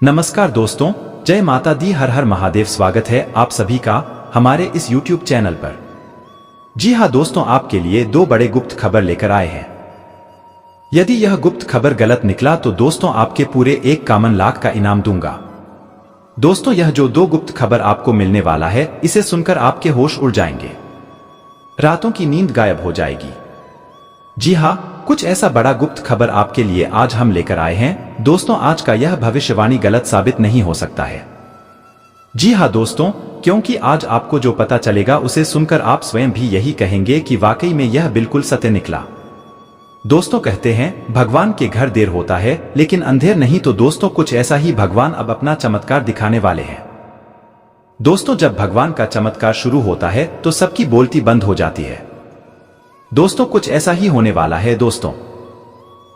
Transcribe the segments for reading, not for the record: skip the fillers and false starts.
नमस्कार दोस्तों, जय माता दी, हर हर महादेव। स्वागत है आप सभी का हमारे इस YouTube चैनल पर। जी हाँ दोस्तों, आपके लिए दो बड़े गुप्त खबर लेकर आए हैं। यदि यह गुप्त खबर गलत निकला तो दोस्तों आपके पूरे 51 लाख का इनाम दूंगा। दोस्तों यह जो दो गुप्त खबर आपको मिलने वाला है, इसे सुनकर आपके होश उड़ जाएंगे, रातों की नींद गायब हो जाएगी। जी हाँ, कुछ ऐसा बड़ा गुप्त खबर आपके लिए आज हम लेकर आए हैं। दोस्तों आज का यह भविष्यवाणी गलत साबित नहीं हो सकता है। जी हाँ दोस्तों, क्योंकि आज आपको जो पता चलेगा उसे सुनकर आप स्वयं भी यही कहेंगे कि वाकई में यह बिल्कुल सत्य निकला। दोस्तों कहते हैं भगवान के घर देर होता है लेकिन अंधेर नहीं, तो दोस्तों कुछ ऐसा ही भगवान अब अपना चमत्कार दिखाने वाले हैं। दोस्तों जब भगवान का चमत्कार शुरू होता है तो सबकी बोलती बंद हो जाती है। दोस्तों कुछ ऐसा ही होने वाला है। दोस्तों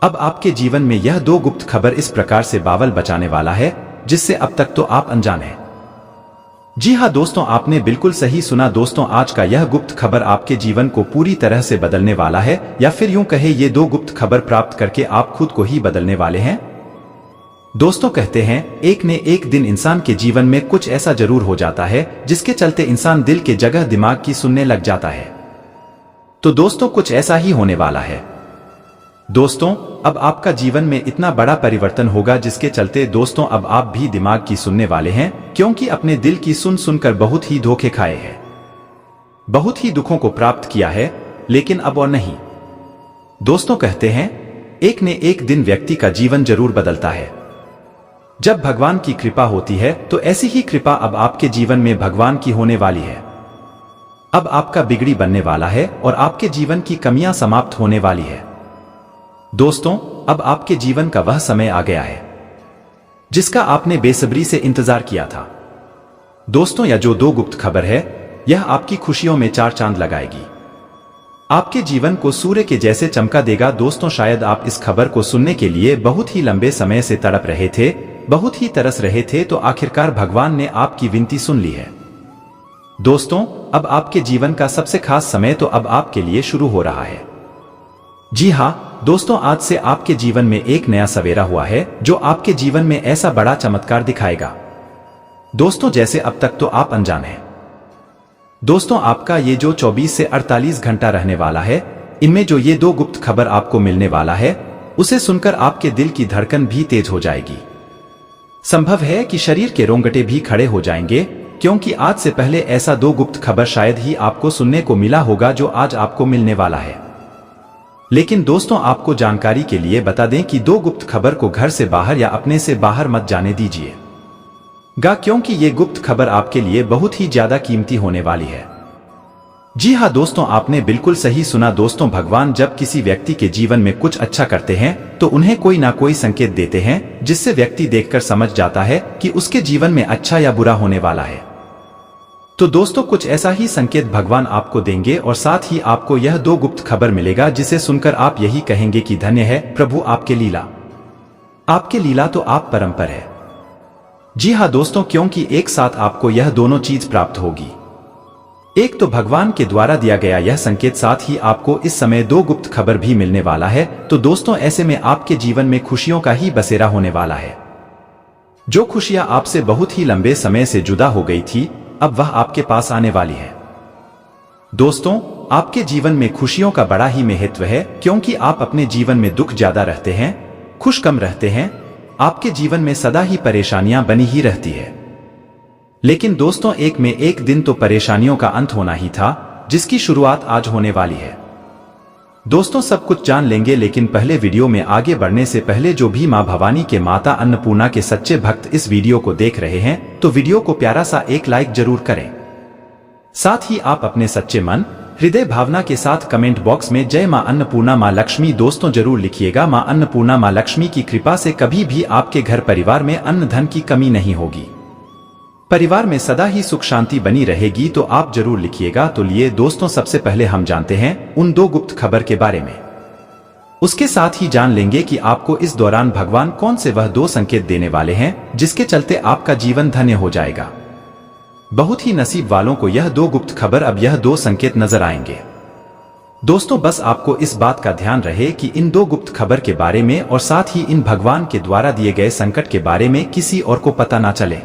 अब आपके जीवन में यह दो गुप्त खबर इस प्रकार से बावल बचाने वाला है जिससे अब तक तो आप अनजान हैं। जी हाँ दोस्तों, आपने बिल्कुल सही सुना। दोस्तों आज का यह गुप्त खबर आपके जीवन को पूरी तरह से बदलने वाला है, या फिर यूं कहे ये दो गुप्त खबर प्राप्त करके आप खुद को ही बदलने वाले हैं। दोस्तों कहते हैं एक न एक दिन इंसान के जीवन में कुछ ऐसा जरूर हो जाता है जिसके चलते इंसान दिल के जगह दिमाग की सुनने लग जाता है। तो दोस्तों कुछ ऐसा ही होने वाला है। दोस्तों अब आपका जीवन में इतना बड़ा परिवर्तन होगा जिसके चलते दोस्तों अब आप भी दिमाग की सुनने वाले हैं, क्योंकि अपने दिल की सुन सुनकर बहुत ही धोखे खाए हैं, बहुत ही दुखों को प्राप्त किया है, लेकिन अब और नहीं। दोस्तों कहते हैं एक न एक दिन व्यक्ति का जीवन जरूर बदलता है। जब भगवान की कृपा होती है तो ऐसी ही कृपा अब आपके जीवन में भगवान की होने वाली है। अब आपका बिगड़ी बनने वाला है और आपके जीवन की कमियां समाप्त होने वाली है। दोस्तों अब आपके जीवन का वह समय आ गया है जिसका आपने बेसब्री से इंतजार किया था। दोस्तों यह जो दो गुप्त खबर है, यह आपकी खुशियों में चार चांद लगाएगी, आपके जीवन को सूर्य के जैसे चमका देगा। दोस्तों शायद आप इस खबर को सुनने के लिए बहुत ही लंबे समय से तड़प रहे थे, बहुत ही तरस रहे थे, तो आखिरकार भगवान ने आपकी विनती सुन ली है। दोस्तों अब आपके जीवन का सबसे खास समय तो अब आपके लिए शुरू हो रहा है। जी हाँ दोस्तों, आज से आपके जीवन में एक नया सवेरा हुआ है जो आपके जीवन में ऐसा बड़ा चमत्कार दिखाएगा। दोस्तों जैसे अब तक तो आप अनजान हैं। दोस्तों आपका ये जो 24 से 48 घंटा रहने वाला है, इनमें जो ये दो गुप्त खबर आपको मिलने वाला है, उसे सुनकर आपके दिल की धड़कन भी तेज हो जाएगी। संभव है कि शरीर के रोंगटे भी खड़े हो जाएंगे, क्योंकि आज से पहले ऐसा दो गुप्त खबर शायद ही आपको सुनने को मिला होगा जो आज आपको मिलने वाला है। लेकिन दोस्तों आपको जानकारी के लिए बता दें कि दो गुप्त खबर को घर से बाहर या अपने से बाहर मत जाने दीजिएगा, क्योंकि ये गुप्त खबर आपके लिए बहुत ही ज्यादा कीमती होने वाली है। जी हाँ दोस्तों, आपने बिल्कुल सही सुना। दोस्तों भगवान जब किसी व्यक्ति के जीवन में कुछ अच्छा करते हैं तो उन्हें कोई ना कोई संकेत देते हैं, जिससे व्यक्ति देखकर समझ जाता है कि उसके जीवन में अच्छा या बुरा होने वाला है। तो दोस्तों कुछ ऐसा ही संकेत भगवान आपको देंगे और साथ ही आपको यह दो गुप्त खबर मिलेगा जिसे सुनकर आप यही कहेंगे कि धन्य है प्रभु आपके लीला, आपके लीला तो आप परंपर है। जी हाँ दोस्तों, क्योंकि एक साथ आपको यह दोनों चीज प्राप्त होगी। एक तो भगवान के द्वारा दिया गया यह संकेत, साथ ही आपको इस समय दो गुप्त खबर भी मिलने वाला है। तो दोस्तों ऐसे में आपके जीवन में खुशियों का ही बसेरा होने वाला है। जो खुशियां आपसे बहुत ही लंबे समय से जुदा हो गई थी, अब वह आपके पास आने वाली है। दोस्तों आपके जीवन में खुशियों का बड़ा ही महत्व है, क्योंकि आप अपने जीवन में दुख ज्यादा रहते हैं, खुश कम रहते हैं, आपके जीवन में सदा ही परेशानियां बनी ही रहती है। लेकिन दोस्तों एक में एक दिन तो परेशानियों का अंत होना ही था, जिसकी शुरुआत आज होने वाली है। दोस्तों सब कुछ जान लेंगे, लेकिन पहले वीडियो में आगे बढ़ने से पहले जो भी मां भवानी के माता अन्नपूर्णा के सच्चे भक्त इस वीडियो को देख रहे हैं तो वीडियो को प्यारा सा एक लाइक जरूर करें। साथ ही आप अपने सच्चे मन हृदय भावना के साथ कमेंट बॉक्स में जय मां अन्नपूर्णा मां लक्ष्मी दोस्तों जरूर लिखिएगा। मां अन्नपूर्णा मां लक्ष्मी की कृपा से कभी भी आपके घर परिवार में अन्न धन की कमी नहीं होगी, परिवार में सदा ही सुख शांति बनी रहेगी। तो आप जरूर लिखिएगा। तो लिए दोस्तों सबसे पहले हम जानते हैं उन दो गुप्त खबर के बारे में। उसके साथ ही जान लेंगे कि आपको इस दौरान भगवान कौन से वह दो संकेत देने वाले हैं जिसके चलते आपका जीवन धन्य हो जाएगा। बहुत ही नसीब वालों को यह दो गुप्त खबर अब यह दो संकेत नजर आएंगे। दोस्तों बस आपको इस बात का ध्यान रहे कि इन दो गुप्त खबर के बारे में और साथ ही इन भगवान के द्वारा दिए गए संकट के बारे में किसी और को पता ना चले।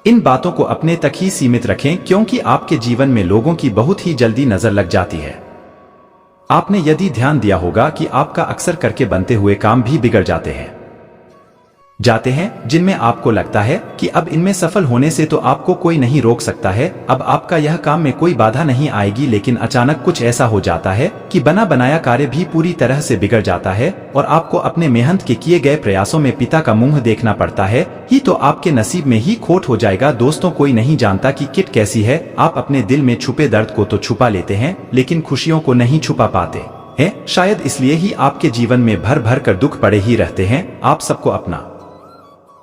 इन बातों को अपने तक ही सीमित रखें क्योंकि आपके जीवन में लोगों की बहुत ही जल्दी नजर लग जाती है। आपने यदि ध्यान दिया होगा कि आपका अक्सर करके बनते हुए काम भी बिगड़ जाते हैं जिनमें आपको लगता है कि अब इनमें सफल होने से तो आपको कोई नहीं रोक सकता है, अब आपका यह काम में कोई बाधा नहीं आएगी, लेकिन अचानक कुछ ऐसा हो जाता है कि बना बनाया कार्य भी पूरी तरह से बिगड़ जाता है और आपको अपने मेहनत के किए गए प्रयासों में पिता का मुंह देखना पड़ता है, ही तो आपके नसीब में ही खोट हो जाएगा। दोस्तों कोई नहीं जानता कि किट कैसी है। आप अपने दिल में छुपे दर्द को तो छुपा लेते हैं लेकिन खुशियों को नहीं छुपा पाते हैं। शायद इसलिए ही आपके जीवन में भर भर कर दुख पड़े ही रहते हैं। आप सबको अपना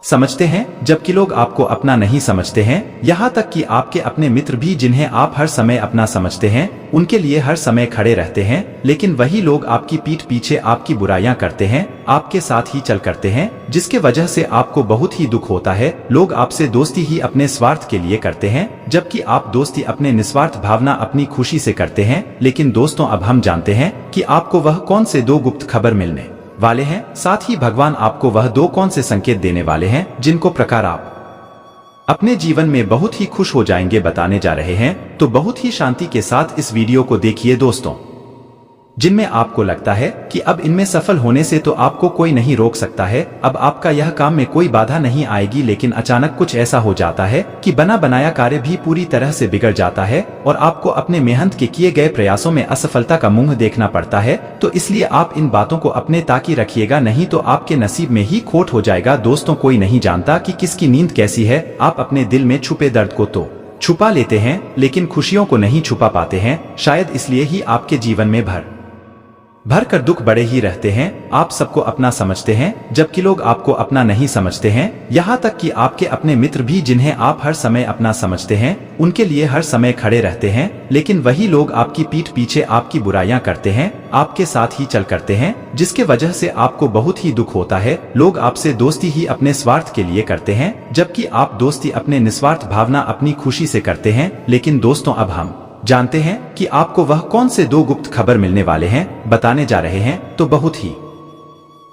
समझते हैं जबकि लोग आपको अपना नहीं समझते हैं। यहाँ तक कि आपके अपने मित्र भी जिन्हें आप हर समय अपना समझते हैं उनके लिए हर समय खड़े रहते हैं, लेकिन वही लोग आपकी पीठ पीछे आपकी बुराइयां करते हैं, आपके साथ ही चल करते हैं, जिसके वजह से आपको बहुत ही दुख होता है। लोग आपसे दोस्ती ही अपने स्वार्थ के लिए करते हैं जबकि आप दोस्ती अपने निस्वार्थ भावना अपनी खुशी से करते हैं। लेकिन दोस्तों अब हम जानते हैं कि आपको वह कौन से दो गुप्त खबर मिलने वाले हैं, साथ ही भगवान आपको वह दो कौन से संकेत देने वाले हैं जिनको प्रकार आप अपने जीवन में बहुत ही खुश हो जाएंगे बताने जा रहे हैं। तो बहुत ही शांति के साथ इस वीडियो को देखिए दोस्तों, जिनमें आपको लगता है कि अब इनमें सफल होने से तो आपको कोई नहीं रोक सकता है, अब आपका यह काम में कोई बाधा नहीं आएगी, लेकिन अचानक कुछ ऐसा हो जाता है कि बना बनाया कार्य भी पूरी तरह से बिगड़ जाता है और आपको अपने मेहनत के किए गए प्रयासों में असफलता का मुंह देखना पड़ता है। तो इसलिए आप इन बातों को अपने ताकि रखिएगा, नहीं तो आपके नसीब में ही खोट हो जाएगा। दोस्तों कोई नहीं जानता कि किसकी नींद कैसी है। आप अपने दिल में छुपे दर्द को तो छुपा लेते हैं लेकिन खुशियों को नहीं छुपा पाते हैं। शायद इसलिए ही आपके जीवन में भर कर दुख बड़े ही रहते हैं। आप सबको अपना समझते हैं जबकि लोग आपको अपना नहीं समझते हैं। यहाँ तक कि आपके अपने मित्र भी जिन्हें आप हर समय अपना समझते हैं उनके लिए हर समय खड़े रहते हैं, लेकिन वही लोग आपकी पीठ पीछे आपकी बुराइयां करते हैं, आपके साथ ही चल करते हैं, जिसके वजह से आपको बहुत ही दुख होता है। लोग आपसे दोस्ती ही अपने स्वार्थ के लिए करते हैं जबकि आप दोस्ती अपने निस्वार्थ भावना अपनी खुशी से करते हैं। लेकिन दोस्तों अब हम जानते हैं कि आपको वह कौन से दो गुप्त खबर मिलने वाले हैं बताने जा रहे हैं। तो बहुत ही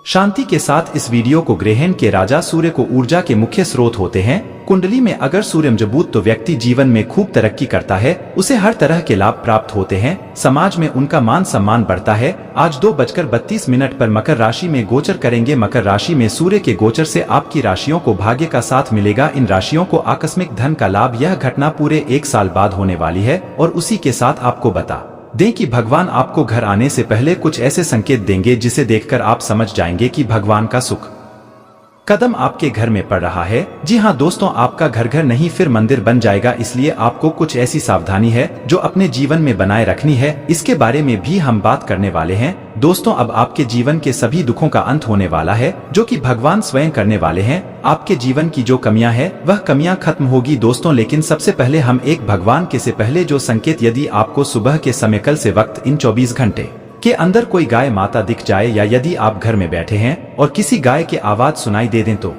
शांति के साथ इस वीडियो को ग्रहण के राजा सूर्य को ऊर्जा के मुख्य स्रोत होते हैं। कुंडली में अगर सूर्य मजबूत तो व्यक्ति जीवन में खूब तरक्की करता है, उसे हर तरह के लाभ प्राप्त होते हैं, समाज में उनका मान सम्मान बढ़ता है। आज 2:32 पर मकर राशि में गोचर करेंगे। मकर राशि में सूर्य के गोचर से आपकी राशियों को भाग्य का साथ मिलेगा। इन राशियों को आकस्मिक धन का लाभ, यह घटना पूरे 1 साल बाद होने वाली है। और उसी के साथ आपको बता दें कि भगवान आपको घर आने से पहले कुछ ऐसे संकेत देंगे जिसे देखकर आप समझ जाएंगे कि भगवान का सुख कदम आपके घर में पड़ रहा है। जी हाँ दोस्तों, आपका घर घर नहीं फिर मंदिर बन जाएगा, इसलिए आपको कुछ ऐसी सावधानी है जो अपने जीवन में बनाए रखनी है। इसके बारे में भी हम बात करने वाले हैं। दोस्तों अब आपके जीवन के सभी दुखों का अंत होने वाला है जो कि भगवान स्वयं करने वाले हैं। आपके जीवन की जो कमियां हैं वह कमियां खत्म होगी दोस्तों। लेकिन सबसे पहले हम एक भगवान के से पहले जो संकेत, यदि आपको सुबह के समय कल से वक्त इन 24 घंटे के अंदर कोई गाय माता दिख जाए या यदि आप घर में बैठे हैं और किसी गाय की आवाज सुनाई दे दें तो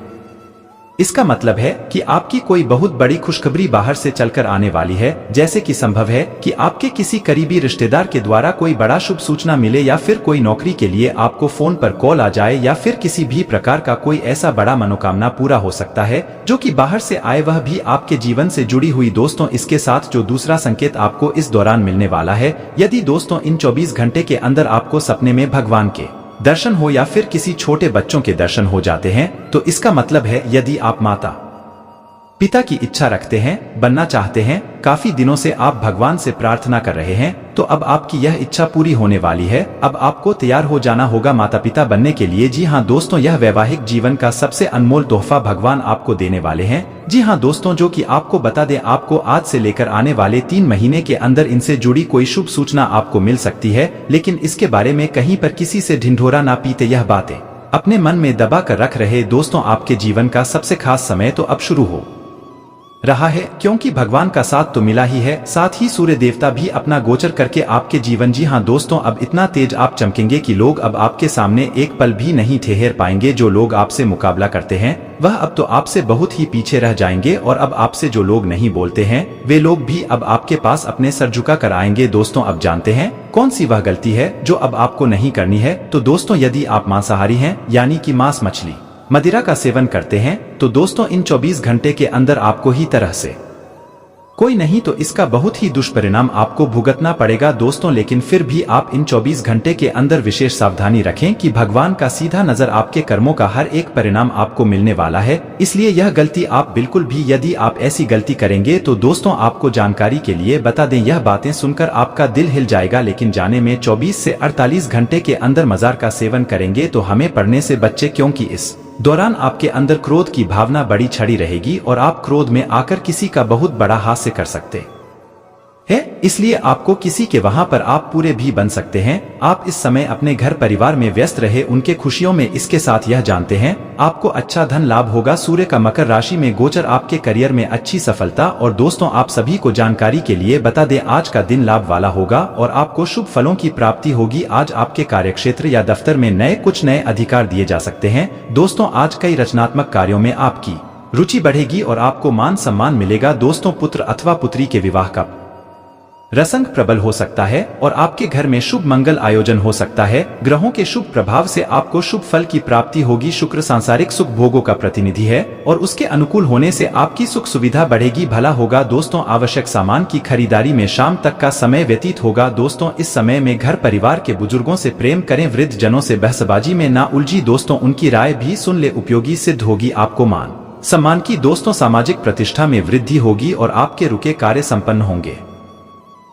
इसका मतलब है कि आपकी कोई बहुत बड़ी खुशखबरी बाहर से चलकर आने वाली है। जैसे कि संभव है कि आपके किसी करीबी रिश्तेदार के द्वारा कोई बड़ा शुभ सूचना मिले या फिर कोई नौकरी के लिए आपको फोन पर कॉल आ जाए या फिर किसी भी प्रकार का कोई ऐसा बड़ा मनोकामना पूरा हो सकता है जो कि बाहर से आए, वह भी आपके जीवन से जुड़ी हुई। दोस्तों इसके साथ जो दूसरा संकेत आपको इस दौरान मिलने वाला है, यदि दोस्तों इन 24 घंटे के अंदर आपको सपने में भगवान के दर्शन हो या फिर किसी छोटे बच्चों के दर्शन हो जाते हैं तो इसका मतलब है यदि आप माता पिता की इच्छा रखते हैं, बनना चाहते हैं, काफी दिनों से आप भगवान से प्रार्थना कर रहे हैं, तो अब आपकी यह इच्छा पूरी होने वाली है। अब आपको तैयार हो जाना होगा माता पिता बनने के लिए। जी हाँ दोस्तों, यह वैवाहिक जीवन का सबसे अनमोल तोहफा भगवान आपको देने वाले हैं। जी हाँ दोस्तों, जो कि आपको बता दें, आपको आज से लेकर आने वाले 3 महीने के अंदर इनसे जुड़ी कोई शुभ सूचना आपको मिल सकती है। लेकिन इसके बारे में कहीं पर किसी से ढिंढोरा ना पीते, यह बातें अपने मन में दबा कर रख रहे दोस्तों, आपके जीवन का सबसे खास समय तो अब शुरू हो रहा है, क्योंकि भगवान का साथ तो मिला ही है, साथ ही सूर्य देवता भी अपना गोचर करके आपके जीवन। जी हाँ दोस्तों, अब इतना तेज आप चमकेंगे कि लोग अब आपके सामने एक पल भी नहीं ठहर पाएंगे। जो लोग आपसे मुकाबला करते हैं वह अब तो आपसे बहुत ही पीछे रह जाएंगे, और अब आपसे जो लोग नहीं बोलते हैं वे लोग भी अब आपके पास अपने सर झुका कर आएंगे। दोस्तों, अब जानते हैं कौन सी वह गलती है जो अब आपको नहीं करनी है। तो दोस्तों, यदि आप मांसाहारी हैं यानी कि मांस, मछली, मदिरा का सेवन करते हैं तो दोस्तों इन 24 घंटे के अंदर आपको ही तरह से कोई नहीं तो इसका बहुत ही दुष्परिणाम आपको भुगतना पड़ेगा दोस्तों। लेकिन फिर भी आप इन 24 घंटे के अंदर विशेष सावधानी रखें कि भगवान का सीधा नजर आपके कर्मों का हर एक परिणाम आपको मिलने वाला है, इसलिए यह गलती आप बिल्कुल भी, यदि आप ऐसी गलती करेंगे तो दोस्तों आपको जानकारी के लिए बता दें, यह बातें सुनकर आपका दिल हिल जाएगा। लेकिन जाने में 24 से 48 घंटे के अंदर मजार का सेवन करेंगे तो हमें पढ़ने से बच्चे, क्योंकि इस दौरान आपके अंदर क्रोध की भावना बड़ी छड़ी रहेगी और आप क्रोध में आकर किसी का बहुत बड़ा हास्य कर सकते है, इसलिए आपको किसी के वहां पर आप पूरे भी बन सकते हैं। आप इस समय अपने घर परिवार में व्यस्त रहे, उनके खुशियों में। इसके साथ यह जानते हैं आपको अच्छा धन लाभ होगा। सूर्य का मकर राशि में गोचर आपके करियर में अच्छी सफलता। और दोस्तों, आप सभी को जानकारी के लिए बता दें, आज का दिन लाभ वाला होगा और आपको शुभ फलों की प्राप्ति होगी। आज आपके कार्यक्षेत्र या दफ्तर में कुछ नए अधिकार दिए जा सकते हैं। दोस्तों, आज कई रचनात्मक कार्यों में आपकी रुचि बढ़ेगी और आपको मान सम्मान मिलेगा। दोस्तों, पुत्र अथवा पुत्री के विवाह का रसंग प्रबल हो सकता है और आपके घर में शुभ मंगल आयोजन हो सकता है। ग्रहों के शुभ प्रभाव से आपको शुभ फल की प्राप्ति होगी। शुक्र सांसारिक सुख भोगों का प्रतिनिधि है और उसके अनुकूल होने से आपकी सुख सुविधा बढ़ेगी, भला होगा। दोस्तों, आवश्यक सामान की खरीदारी में शाम तक का समय व्यतीत होगा। दोस्तों, इस समय में घर परिवार के बुजुर्गों से प्रेम करें, वृद्ध जनों से बहसबाजी में ना उलझी। दोस्तों, उनकी राय भी सुन ले, उपयोगी सिद्ध होगी। आपको मान सम्मान की दोस्तों सामाजिक प्रतिष्ठा में वृद्धि होगी और आपके रुके कार्य संपन्न होंगे।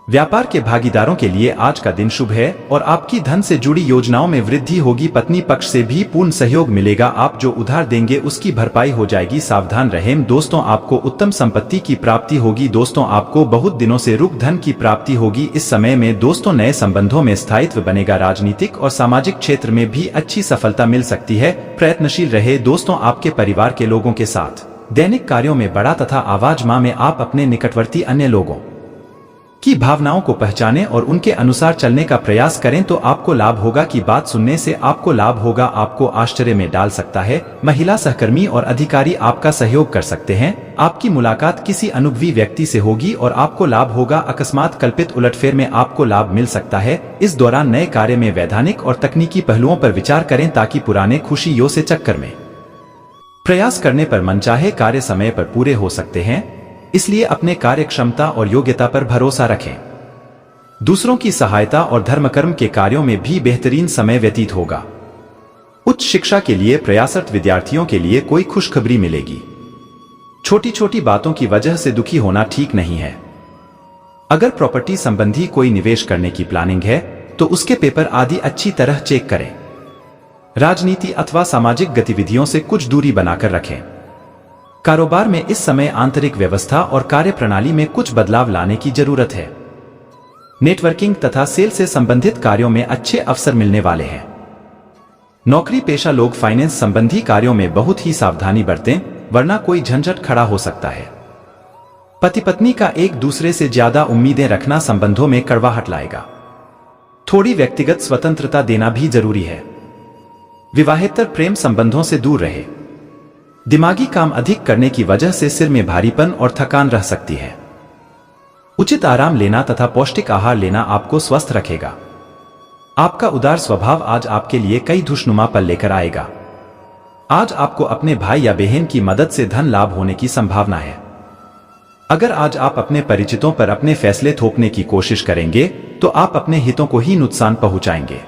व्यापार के भागीदारों के लिए आज का दिन शुभ है और आपकी धन से जुड़ी योजनाओं में वृद्धि होगी। पत्नी पक्ष से भी पूर्ण सहयोग मिलेगा। आप जो उधार देंगे उसकी भरपाई हो जाएगी, सावधान रहें। दोस्तों, आपको उत्तम संपत्ति की प्राप्ति होगी। दोस्तों, आपको बहुत दिनों से रुक धन की प्राप्ति होगी। इस समय में दोस्तों नए संबंधों में स्थायित्व बनेगा। राजनीतिक और सामाजिक क्षेत्र में भी अच्छी सफलता मिल सकती है, प्रयत्नशील रहे। दोस्तों, आपके परिवार के लोगों के साथ दैनिक कार्यों में बड़ा तथा आवाज में आप अपने निकटवर्ती अन्य लोगों की भावनाओं को पहचानें और उनके अनुसार चलने का प्रयास करें तो आपको लाभ होगा। की बात सुनने से आपको लाभ होगा, आपको आश्चर्य में डाल सकता है। महिला सहकर्मी और अधिकारी आपका सहयोग कर सकते हैं। आपकी मुलाकात किसी अनुभवी व्यक्ति से होगी और आपको लाभ होगा। अकस्मात कल्पित उलटफेर में आपको लाभ मिल सकता है। इस दौरान नए कार्य में वैधानिक और तकनीकी पहलुओं पर विचार करें ताकि पुराने खुशियों से चक्कर में प्रयास करने पर मनचाहे कार्य समय पर पूरे हो सकते हैं, इसलिए अपने कार्य क्षमता और योग्यता पर भरोसा रखें। दूसरों की सहायता और धर्मकर्म के कार्यों में भी बेहतरीन समय व्यतीत होगा। उच्च शिक्षा के लिए प्रयासरत विद्यार्थियों के लिए कोई खुशखबरी मिलेगी। छोटी छोटी बातों की वजह से दुखी होना ठीक नहीं है। अगर प्रॉपर्टी संबंधी कोई निवेश करने की प्लानिंग है तो उसके पेपर आदि अच्छी तरह चेक करें। राजनीति अथवा सामाजिक गतिविधियों से कुछ दूरी बनाकर रखें। कारोबार में इस समय आंतरिक व्यवस्था और कार्यप्रणाली में कुछ बदलाव लाने की जरूरत है। नेटवर्किंग तथा सेल से संबंधित कार्यों में अच्छे अवसर मिलने वाले हैं। नौकरी पेशा लोग फाइनेंस संबंधी कार्यों में बहुत ही सावधानी बरतें, वरना कोई झंझट खड़ा हो सकता है। पति पत्नी का एक दूसरे से ज्यादा उम्मीदें रखना संबंधों में कड़वाहट लाएगा। थोड़ी व्यक्तिगत स्वतंत्रता देना भी जरूरी है। विवाहेतर प्रेम संबंधों से दूर रहे। दिमागी काम अधिक करने की वजह से सिर में भारीपन और थकान रह सकती है। उचित आराम लेना तथा पौष्टिक आहार लेना आपको स्वस्थ रखेगा। आपका उदार स्वभाव आज आपके लिए कई खुशनुमा पल लेकर आएगा। आज आपको अपने भाई या बहन की मदद से धन लाभ होने की संभावना है। अगर आज आप अपने परिचितों पर अपने फैसले थोपने की कोशिश करेंगे तो आप अपने हितों को ही नुकसान पहुंचाएंगे।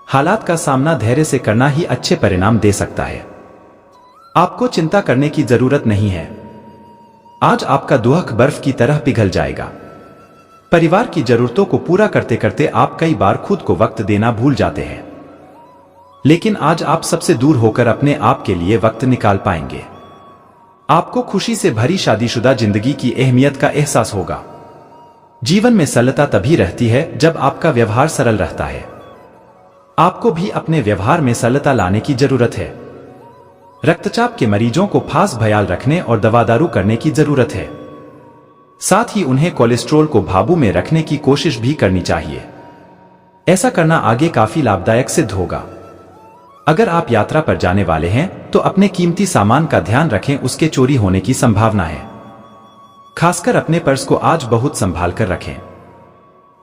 हालात का सामना धैर्य से करना ही अच्छे परिणाम दे सकता है। आपको चिंता करने की जरूरत नहीं है। आज आपका दुख बर्फ की तरह पिघल जाएगा। परिवार की जरूरतों को पूरा करते करते आप कई बार खुद को वक्त देना भूल जाते हैं, लेकिन आज आप सबसे दूर होकर अपने आप के लिए वक्त निकाल पाएंगे। आपको खुशी से भरी शादीशुदा जिंदगी की अहमियत का एहसास होगा। जीवन में सरलता तभी रहती है जब आपका व्यवहार सरल रहता है। आपको भी अपने व्यवहार में सरलता लाने की जरूरत है। रक्तचाप के मरीजों को खास ख्याल रखने और दवा दारू करने की जरूरत है। साथ ही उन्हें कोलेस्ट्रॉल को काबू में रखने की कोशिश भी करनी चाहिए। ऐसा करना आगे काफी लाभदायक सिद्ध होगा। अगर आप यात्रा पर जाने वाले हैं तो अपने कीमती सामान का ध्यान रखें, उसके चोरी होने की संभावना है। खासकर अपने पर्स को आज बहुत संभाल कर रखें।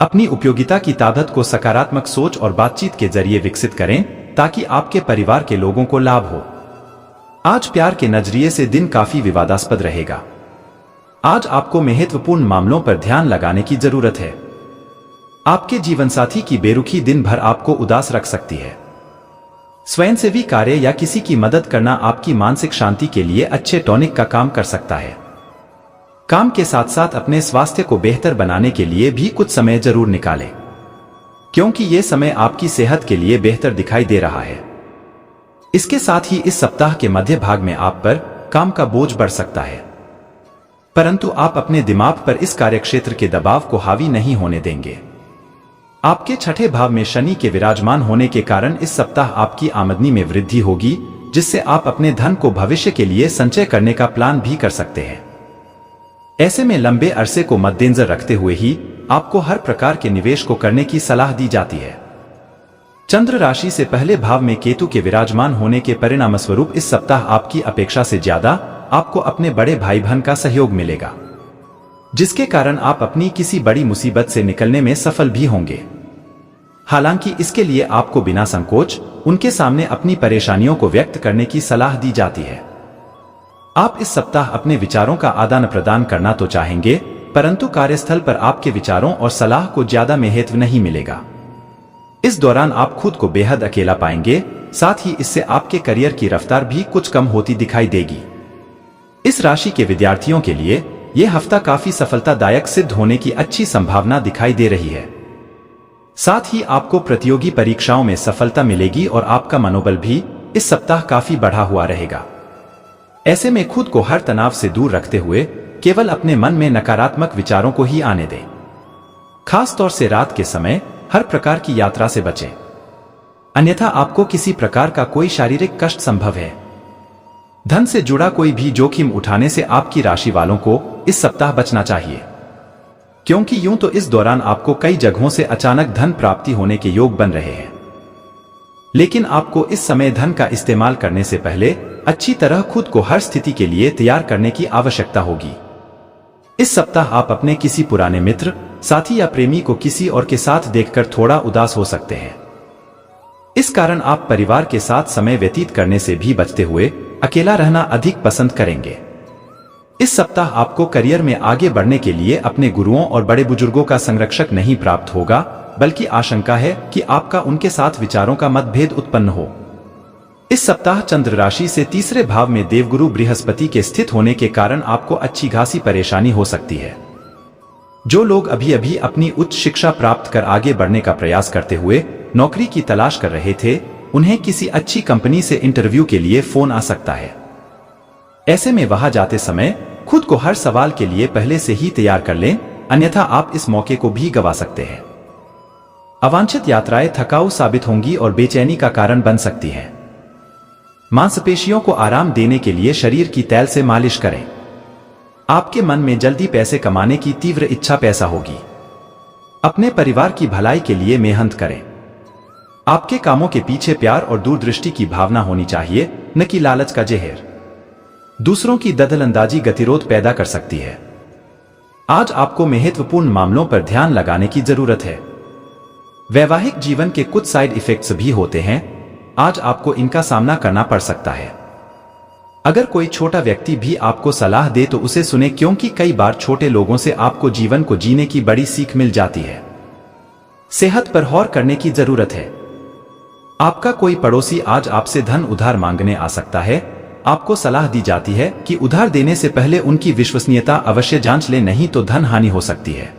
अपनी उपयोगिता की ताकत को सकारात्मक सोच और बातचीत के जरिए विकसित करें ताकि आपके परिवार के लोगों को लाभ हो। आज प्यार के नजरिए से दिन काफी विवादास्पद रहेगा। आज आपको महत्वपूर्ण मामलों पर ध्यान लगाने की जरूरत है। आपके जीवनसाथी की बेरुखी दिन भर आपको उदास रख सकती है। स्वयंसेवी कार्य या किसी की मदद करना आपकी मानसिक शांति के लिए अच्छे टॉनिक का काम कर सकता है। काम के साथ साथ अपने स्वास्थ्य को बेहतर बनाने के लिए भी कुछ समय जरूर निकालें, क्योंकि यह समय आपकी सेहत के लिए बेहतर दिखाई दे रहा है। इसके साथ ही इस सप्ताह के मध्य भाग में आप पर काम का बोझ बढ़ सकता है, परंतु आप अपने दिमाग पर इस कार्यक्षेत्र के दबाव को हावी नहीं होने देंगे। आपके छठे भाव में शनि के विराजमान होने के कारण इस सप्ताह आपकी आमदनी में वृद्धि होगी, जिससे आप अपने धन को भविष्य के लिए संचय करने का प्लान भी कर सकते हैं। ऐसे में लंबे अरसे को मद्देनजर रखते हुए ही आपको हर प्रकार के निवेश को करने की सलाह दी जाती है। चंद्र राशि से पहले भाव में केतु के विराजमान होने के परिणामस्वरूप इस सप्ताह आपकी अपेक्षा से ज्यादा आपको अपने बड़े भाई बहन का सहयोग मिलेगा, जिसके कारण आप अपनी किसी बड़ी मुसीबत से निकलने में सफल भी होंगे। हालांकि इसके लिए आपको बिना संकोच उनके सामने अपनी परेशानियों को व्यक्त करने की सलाह दी जाती है। आप इस सप्ताह अपने विचारों का आदान प्रदान करना तो चाहेंगे, परंतु कार्यस्थल पर आपके विचारों और सलाह को ज्यादा महत्व नहीं मिलेगा। इस दौरान आप खुद को बेहद अकेला पाएंगे, साथ ही इससे आपके करियर की रफ्तार भी कुछ कम होती दिखाई देगी। इस राशि के विद्यार्थियों के लिए यह हफ्ता काफी सफलतादायक सिद्ध होने की अच्छी संभावना दिखाई दे रही है। साथ ही आपको प्रतियोगी परीक्षाओं में सफलता मिलेगी और आपका मनोबल भी इस सप्ताह काफी बढ़ा हुआ रहेगा। ऐसे में खुद को हर तनाव से दूर रखते हुए केवल अपने मन में नकारात्मक विचारों को ही आने दें। खास तौर से रात के समय हर प्रकार की यात्रा से बचें, अन्यथा आपको किसी प्रकार का कोई शारीरिक कष्ट संभव है। धन से जुड़ा कोई भी जोखिम उठाने से आपकी राशि वालों को इस सप्ताह बचना चाहिए, क्योंकि यूं तो इस दौरान आपको कई जगहों से अचानक धन प्राप्ति होने के योग बन रहे हैं, लेकिन आपको इस समय धन का इस्तेमाल करने से पहले अच्छी तरह खुद को हर स्थिति के लिए तैयार करने की आवश्यकता होगी। इस सप्ताह आप अपने किसी पुराने मित्र, साथी या प्रेमी को किसी और के साथ देखकर थोड़ा उदास हो सकते हैं। इस कारण आप परिवार के साथ समय व्यतीत करने से भी बचते हुए अकेला रहना अधिक पसंद करेंगे। इस सप्ताह आपको करियर में आगे बढ़ने के लिए अपने गुरुओं और बड़े बुजुर्गों का संरक्षक नहीं प्राप्त होगा, बल्कि आशंका है कि आपका उनके साथ विचारों का मतभेद उत्पन्न हो। इस सप्ताह चंद्र राशि से तीसरे भाव में देवगुरु बृहस्पति के स्थित होने के कारण आपको अच्छी खासी परेशानी हो सकती है। जो लोग अभी अभी अपनी उच्च शिक्षा प्राप्त कर आगे बढ़ने का प्रयास करते हुए नौकरी की तलाश कर रहे थे, उन्हें किसी अच्छी कंपनी से इंटरव्यू के लिए फोन आ सकता है। ऐसे में वहां जाते समय खुद को हर सवाल के लिए पहले से ही तैयार कर लें, अन्यथा आप इस मौके को भी गंवा सकते हैं। अवांछित यात्राएं थकाऊ साबित होंगी और बेचैनी का कारण बन सकती हैं। मांसपेशियों को आराम देने के लिए शरीर की तेल से मालिश करें। आपके मन में जल्दी पैसे कमाने की तीव्र इच्छा पैदा होगी। अपने परिवार की भलाई के लिए मेहनत करें। आपके कामों के पीछे प्यार और दूरदृष्टि की भावना होनी चाहिए, न कि लालच का जहर। दूसरों की दखलंदाजी गतिरोध पैदा कर सकती है। आज आपको महत्वपूर्ण मामलों पर ध्यान लगाने की जरूरत है। वैवाहिक जीवन के कुछ साइड इफेक्ट्स भी होते हैं, आज आपको इनका सामना करना पड़ सकता है। अगर कोई छोटा व्यक्ति भी आपको सलाह दे तो उसे सुने, क्योंकि कई बार छोटे लोगों से आपको जीवन को जीने की बड़ी सीख मिल जाती है। सेहत पर गौर करने की जरूरत है। आपका कोई पड़ोसी आज आपसे धन उधार मांगने आ सकता है। आपको सलाह दी जाती है कि उधार देने से पहले उनकी विश्वसनीयता अवश्य जांच लें, नहीं तो धन हानि हो सकती है।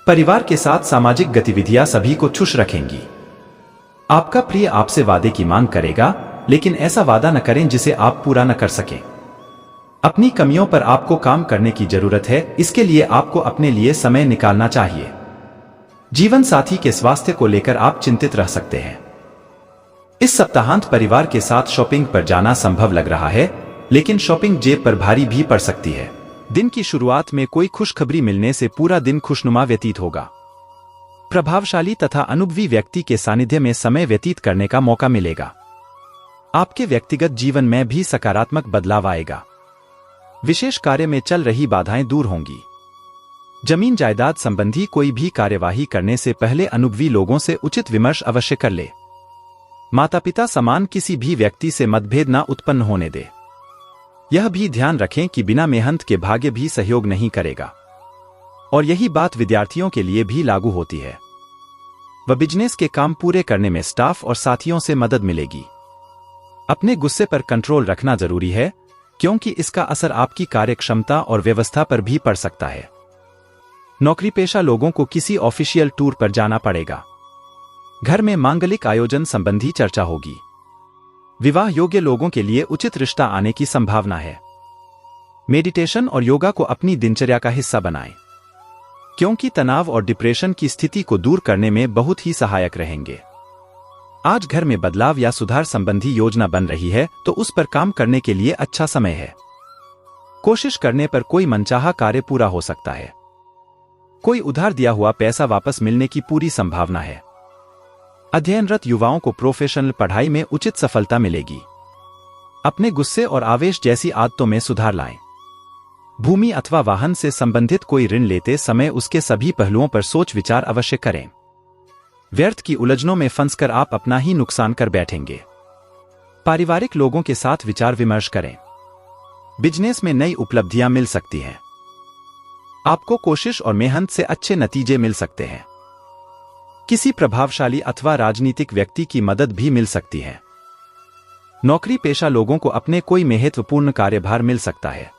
परिवार के साथ सामाजिक गतिविधियां सभी को खुश रखेंगी। आपका प्रिय आपसे वादे की मांग करेगा, लेकिन ऐसा वादा न करें जिसे आप पूरा न कर सकें। अपनी कमियों पर आपको काम करने की जरूरत है, इसके लिए आपको अपने लिए समय निकालना चाहिए। जीवन साथी के स्वास्थ्य को लेकर आप चिंतित रह सकते हैं। इस सप्ताहांत परिवार के साथ शॉपिंग पर जाना संभव लग रहा है, लेकिन शॉपिंग जेब पर भारी भी पड़ सकती है। दिन की शुरुआत में कोई खुशखबरी मिलने से पूरा दिन खुशनुमा व्यतीत होगा। प्रभावशाली तथा अनुभवी व्यक्ति के सानिध्य में समय व्यतीत करने का मौका मिलेगा। आपके व्यक्तिगत जीवन में भी सकारात्मक बदलाव आएगा। विशेष कार्य में चल रही बाधाएं दूर होंगी। जमीन जायदाद संबंधी कोई भी कार्यवाही करने से पहले अनुभवी लोगों से उचित विमर्श अवश्य कर ले। माता पिता समान किसी भी व्यक्ति से मतभेद न उत्पन्न होने दे। यह भी ध्यान रखें कि बिना मेहनत के भाग्य भी सहयोग नहीं करेगा। और यही बात विद्यार्थियों के लिए भी लागू होती है। वह बिजनेस के काम पूरे करने में स्टाफ और साथियों से मदद मिलेगी। अपने गुस्से पर कंट्रोल रखना जरूरी है, क्योंकि इसका असर आपकी कार्यक्षमता और व्यवस्था पर भी पड़ सकता है। नौकरी पेशा लोगों को किसी ऑफिशियल टूर पर जाना पड़ेगा। घर में मांगलिक आयोजन संबंधी चर्चा होगी। विवाह योग्य लोगों के लिए उचित रिश्ता आने की संभावना है। मेडिटेशन और योगा को अपनी दिनचर्या का हिस्सा बनाएं, क्योंकि तनाव और डिप्रेशन की स्थिति को दूर करने में बहुत ही सहायक रहेंगे। आज घर में बदलाव या सुधार संबंधी योजना बन रही है तो उस पर काम करने के लिए अच्छा समय है। कोशिश करने पर कोई मनचाहा कार्य पूरा हो सकता है। कोई उधार दिया हुआ पैसा वापस मिलने की पूरी संभावना है। अध्ययनरत युवाओं को प्रोफेशनल पढ़ाई में उचित सफलता मिलेगी। अपने गुस्से और आवेश जैसी आदतों में सुधार लाएं। भूमि अथवा वाहन से संबंधित कोई ऋण लेते समय उसके सभी पहलुओं पर सोच विचार अवश्य करें। व्यर्थ की उलझनों में फंसकर आप अपना ही नुकसान कर बैठेंगे। पारिवारिक लोगों के साथ विचार विमर्श करें। बिजनेस में नई उपलब्धियां मिल सकती हैं। आपको कोशिश और मेहनत से अच्छे नतीजे मिल सकते हैं। किसी प्रभावशाली अथवा राजनीतिक व्यक्ति की मदद भी मिल सकती है। नौकरी पेशा लोगों को अपने कोई महत्वपूर्ण कार्यभार मिल सकता है,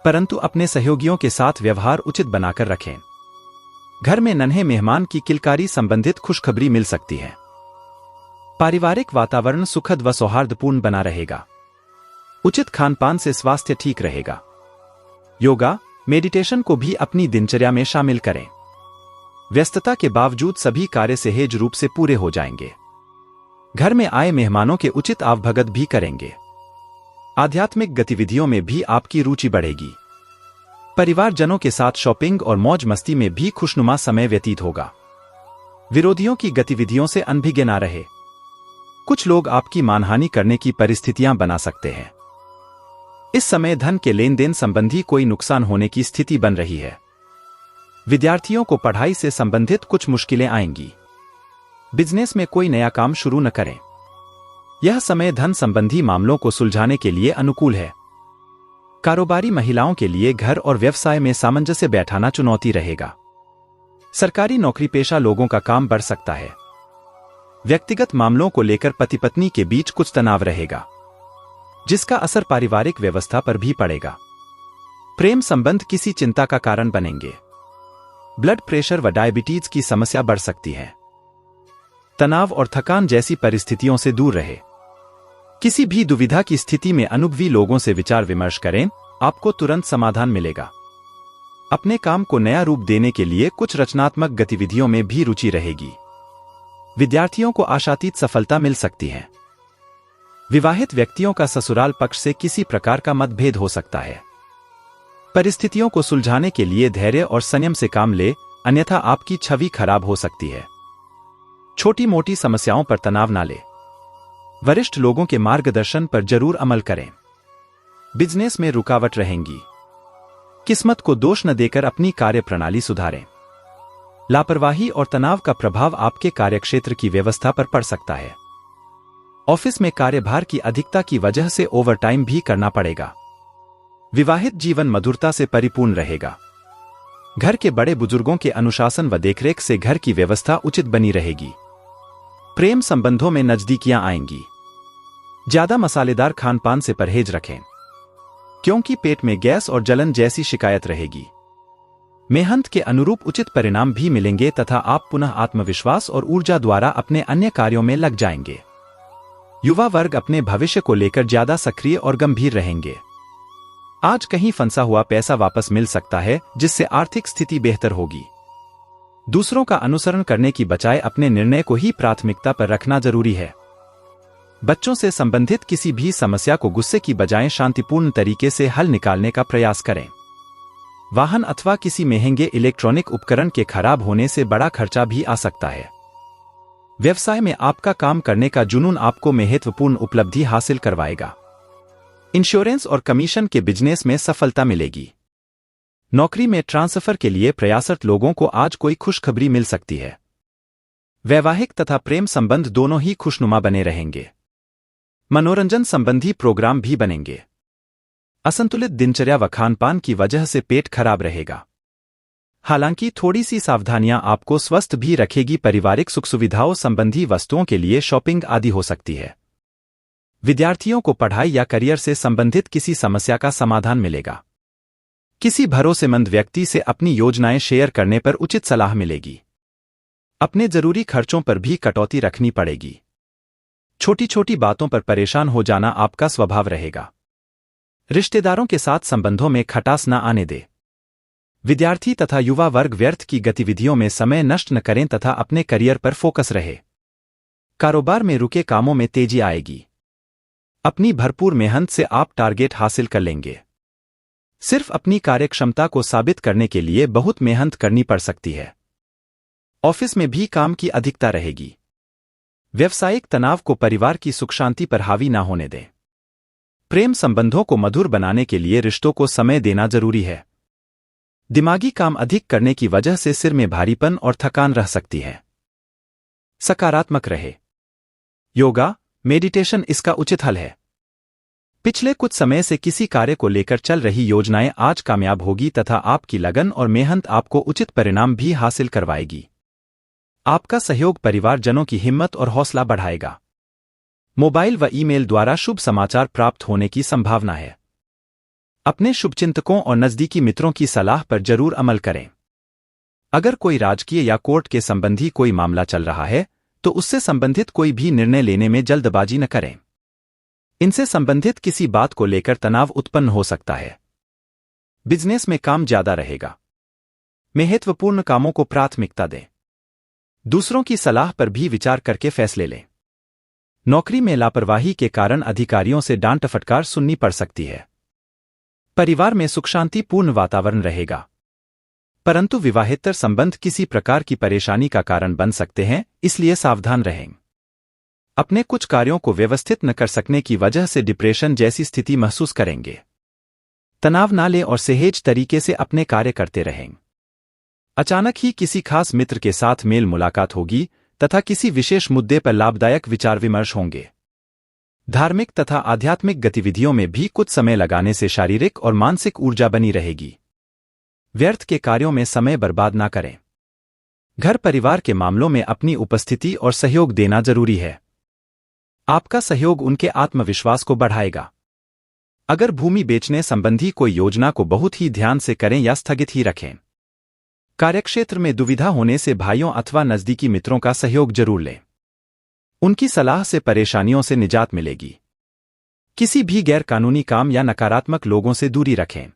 परंतु अपने सहयोगियों के साथ व्यवहार उचित बनाकर रखें। घर में नन्हे मेहमान की किलकारी संबंधित खुशखबरी मिल सकती है। पारिवारिक वातावरण सुखद व सौहार्दपूर्ण बना रहेगा। उचित खानपान से स्वास्थ्य ठीक रहेगा। योगा, मेडिटेशन को भी अपनी दिनचर्या में शामिल करें। व्यस्तता के बावजूद सभी कार्य सहज रूप से पूरे हो जाएंगे। घर में आए मेहमानों के उचित आवभगत भी करेंगे। आध्यात्मिक गतिविधियों में भी आपकी रुचि बढ़ेगी। परिवारजनों के साथ शॉपिंग और मौज मस्ती में भी खुशनुमा समय व्यतीत होगा। विरोधियों की गतिविधियों से अनभिज्ञ ना रहे। कुछ लोग आपकी मानहानि करने की परिस्थितियां बना सकते हैं। इस समय धन के लेन देन संबंधी कोई नुकसान होने की स्थिति बन रही है। विद्यार्थियों को पढ़ाई से संबंधित कुछ मुश्किलें आएंगी। बिजनेस में कोई नया काम शुरू न करें। यह समय धन संबंधी मामलों को सुलझाने के लिए अनुकूल है। कारोबारी महिलाओं के लिए घर और व्यवसाय में सामंजस्य बैठाना चुनौती रहेगा। सरकारी नौकरी पेशा लोगों का काम बढ़ सकता है। व्यक्तिगत मामलों को लेकर पति पत्नी के बीच कुछ तनाव रहेगा, जिसका असर पारिवारिक व्यवस्था पर भी पड़ेगा। प्रेम संबंध किसी चिंता का कारण बनेंगे। ब्लड प्रेशर व डायबिटीज की समस्या बढ़ सकती है। तनाव और थकान जैसी परिस्थितियों से दूर रहे। किसी भी दुविधा की स्थिति में अनुभवी लोगों से विचार विमर्श करें, आपको तुरंत समाधान मिलेगा। अपने काम को नया रूप देने के लिए कुछ रचनात्मक गतिविधियों में भी रुचि रहेगी। विद्यार्थियों को आशातीत सफलता मिल सकती है। विवाहित व्यक्तियों का ससुराल पक्ष से किसी प्रकार का मतभेद हो सकता है। परिस्थितियों को सुलझाने के लिए धैर्य और संयम से काम ले, अन्यथा आपकी छवि खराब हो सकती है। छोटी मोटी समस्याओं पर तनाव ना ले। वरिष्ठ लोगों के मार्गदर्शन पर जरूर अमल करें। बिजनेस में रुकावट रहेंगी। किस्मत को दोष न देकर अपनी कार्य प्रणाली सुधारें। लापरवाही और तनाव का प्रभाव आपके कार्यक्षेत्र की व्यवस्था पर पड़ सकता है। ऑफिस में कार्यभार की अधिकता की वजह से ओवरटाइम भी करना पड़ेगा। विवाहित जीवन मधुरता से परिपूर्ण रहेगा। घर के बड़े बुजुर्गों के अनुशासन व देखरेख से घर की व्यवस्था उचित बनी रहेगी। प्रेम संबंधों में नजदीकियां आएंगी। ज्यादा मसालेदार खानपान से परहेज रखें, क्योंकि पेट में गैस और जलन जैसी शिकायत रहेगी। मेहनत के अनुरूप उचित परिणाम भी मिलेंगे तथा आप पुनः आत्मविश्वास और ऊर्जा द्वारा अपने अन्य कार्यों में लग जाएंगे। युवा वर्ग अपने भविष्य को लेकर ज्यादा सक्रिय और गंभीर रहेंगे। आज कहीं फंसा हुआ पैसा वापस मिल सकता है, जिससे आर्थिक स्थिति बेहतर होगी। दूसरों का अनुसरण करने की बजाय अपने निर्णय को ही प्राथमिकता पर रखना जरूरी है। बच्चों से संबंधित किसी भी समस्या को गुस्से की बजाय शांतिपूर्ण तरीके से हल निकालने का प्रयास करें। वाहन अथवा किसी महंगे इलेक्ट्रॉनिक उपकरण के खराब होने से बड़ा खर्चा भी आ सकता है। व्यवसाय में आपका काम करने का जुनून आपको महत्वपूर्ण उपलब्धि हासिल करवाएगा। इंश्योरेंस और कमीशन के बिजनेस में सफलता मिलेगी। नौकरी में ट्रांसफर के लिए प्रयासरत लोगों को आज कोई खुशखबरी मिल सकती है। वैवाहिक तथा प्रेम संबंध दोनों ही खुशनुमा बने रहेंगे। मनोरंजन संबंधी प्रोग्राम भी बनेंगे। असंतुलित दिनचर्या व खानपान की वजह से पेट खराब रहेगा। हालांकि थोड़ी सी सावधानियां आपको स्वस्थ भी रखेगी। पारिवारिक सुख सुविधाओं संबंधी वस्तुओं के लिए शॉपिंग आदि हो सकती है। विद्यार्थियों को पढ़ाई या करियर से संबंधित किसी समस्या का समाधान मिलेगा। किसी भरोसेमंद व्यक्ति से अपनी योजनाएं शेयर करने पर उचित सलाह मिलेगी। अपने जरूरी खर्चों पर भी कटौती रखनी पड़ेगी। छोटी छोटी बातों पर परेशान हो जाना आपका स्वभाव रहेगा। रिश्तेदारों के साथ संबंधों में खटास न आने दे। विद्यार्थी तथा युवा वर्ग व्यर्थ की गतिविधियों में समय नष्ट न करें तथा अपने करियर पर फोकस रहे। कारोबार में रुके कामों में तेजी आएगी। अपनी भरपूर मेहनत से आप टारगेट हासिल कर लेंगे। सिर्फ अपनी कार्यक्षमता को साबित करने के लिए बहुत मेहनत करनी पड़ सकती है। ऑफिस में भी काम की अधिकता रहेगी। व्यावसायिक तनाव को परिवार की सुख शांति पर हावी ना होने दें। प्रेम संबंधों को मधुर बनाने के लिए रिश्तों को समय देना जरूरी है। दिमागी काम अधिक करने की वजह से सिर में भारीपन और थकान रह सकती है। सकारात्मक रहे। योगा, मेडिटेशन इसका उचित हल है। पिछले कुछ समय से किसी कार्य को लेकर चल रही योजनाएं आज कामयाब होगी तथा आपकी लगन और मेहनत आपको उचित परिणाम भी हासिल करवाएगी। आपका सहयोग परिवारजनों की हिम्मत और हौसला बढ़ाएगा। मोबाइल व ईमेल द्वारा शुभ समाचार प्राप्त होने की संभावना है। अपने शुभचिंतकों और नजदीकी मित्रों की सलाह पर जरूर अमल करें। अगर कोई राजकीय या कोर्ट के संबंधी कोई मामला चल रहा है तो उससे संबंधित कोई भी निर्णय लेने में जल्दबाजी न करें। इनसे संबंधित किसी बात को लेकर तनाव उत्पन्न हो सकता है। बिजनेस में काम ज्यादा रहेगा। महत्वपूर्ण कामों को प्राथमिकता दें। दूसरों की सलाह पर भी विचार करके फैसले लें। नौकरी में लापरवाही के कारण अधिकारियों से डांट फटकार सुननी पड़ सकती है। परिवार में सुख शांतिपूर्ण वातावरण रहेगा। परंतु विवाहेतर संबंध किसी प्रकार की परेशानी का कारण बन सकते हैं, इसलिए सावधान रहें। अपने कुछ कार्यों को व्यवस्थित न कर सकने की वजह से डिप्रेशन जैसी स्थिति महसूस करेंगे। तनाव ना लें और सहज तरीके से अपने कार्य करते रहें। अचानक ही किसी खास मित्र के साथ मेल मुलाकात होगी तथा किसी विशेष मुद्दे पर लाभदायक विचार विमर्श होंगे। धार्मिक तथा आध्यात्मिक गतिविधियों में भी कुछ समय लगाने से शारीरिक और मानसिक ऊर्जा बनी रहेगी। व्यर्थ के कार्यों में समय बर्बाद ना करें। घर परिवार के मामलों में अपनी उपस्थिति और सहयोग देना जरूरी है। आपका सहयोग उनके आत्मविश्वास को बढ़ाएगा। अगर भूमि बेचने संबंधी कोई योजना को बहुत ही ध्यान से करें या स्थगित ही रखें। कार्यक्षेत्र में दुविधा होने से भाइयों अथवा नजदीकी मित्रों का सहयोग जरूर लें। उनकी सलाह से परेशानियों से निजात मिलेगी। किसी भी गैर कानूनी काम या नकारात्मक लोगों से दूरी रखें।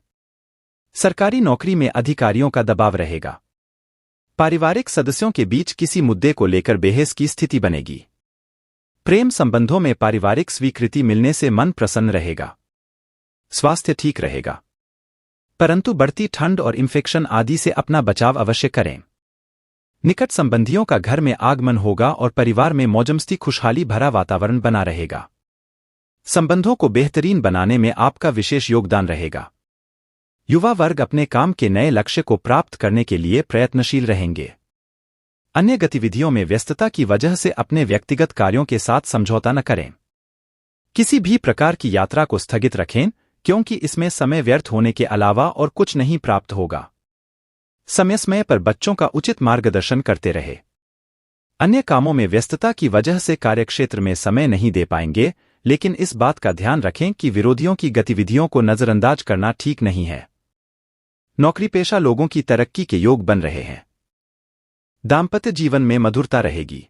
सरकारी नौकरी में अधिकारियों का दबाव रहेगा। पारिवारिक सदस्यों के बीच किसी मुद्दे को लेकर बहस की स्थिति बनेगी। प्रेम संबंधों में पारिवारिक स्वीकृति मिलने से मन प्रसन्न रहेगा। स्वास्थ्य ठीक रहेगा। परंतु बढ़ती ठंड और इन्फेक्शन आदि से अपना बचाव अवश्य करें। निकट संबंधियों का घर में आगमन होगा और परिवार में मौजमस्ती खुशहाली भरा वातावरण बना रहेगा। संबंधों को बेहतरीन बनाने में आपका विशेष योगदान रहेगा। युवा वर्ग अपने काम के नए लक्ष्य को प्राप्त करने के लिए प्रयत्नशील रहेंगे। अन्य गतिविधियों में व्यस्तता की वजह से अपने व्यक्तिगत कार्यों के साथ समझौता न करें। किसी भी प्रकार की यात्रा को स्थगित रखें, क्योंकि इसमें समय व्यर्थ होने के अलावा और कुछ नहीं प्राप्त होगा। समय समय पर बच्चों का उचित मार्गदर्शन करते रहे। अन्य कामों में व्यस्तता की वजह से कार्यक्षेत्र में समय नहीं दे पाएंगे, लेकिन इस बात का ध्यान रखें कि विरोधियों की गतिविधियों को नजरअंदाज करना ठीक नहीं है। नौकरीपेशा लोगों की तरक्की के योग बन रहे हैं। दाम्पत्य जीवन में मधुरता रहेगी।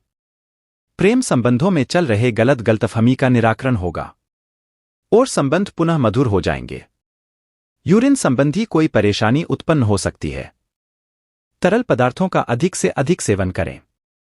प्रेम संबंधों में चल रहे गलतफहमी का निराकरण होगा और संबंध पुनः मधुर हो जाएंगे। यूरिन संबंधी कोई परेशानी उत्पन्न हो सकती है। तरल पदार्थों का अधिक से अधिक सेवन करें।